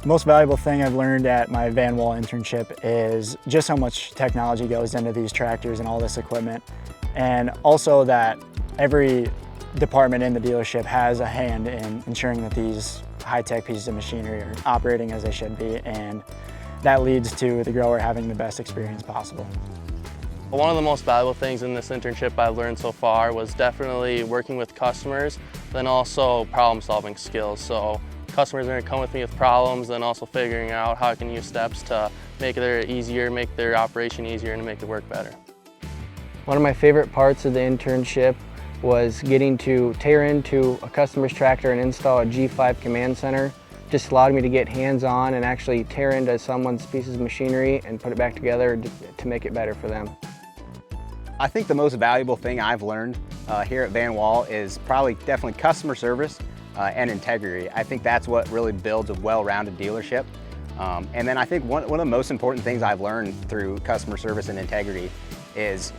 The most valuable thing I've learned at my Wall internship is just how much technology goes into these tractors and all this equipment, and also that every department in the dealership has a hand in ensuring that these high-tech pieces of machinery are operating as they should be, and that leads to the grower having the best experience possible. One of the most valuable things in this internship I've learned so far was definitely working with customers, then also problem-solving skills. So customers are going to come with me with problems, and also figuring out how I can use steps to make it easier, make their operation easier, and to make it work better. One of my favorite parts of the internship was getting to tear into a customer's tractor and install a G5 command center. Just allowed me to get hands-on and actually tear into someone's pieces of machinery and put it back together to make it better for them. I think the most valuable thing I've learned here at Wall is definitely customer service and integrity. I think that's what really builds a well-rounded dealership. And then I think one of the most important things I've learned through customer service and integrity is,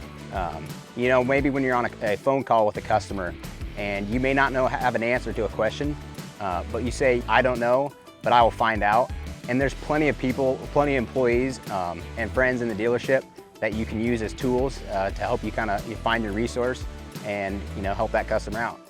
maybe when you're on a phone call with a customer and you may not have an answer to a question, but you say, "I don't know, but I will find out." And there's plenty of people, plenty of employees and friends in the dealership that you can use as tools to help you find your resource and help that customer out.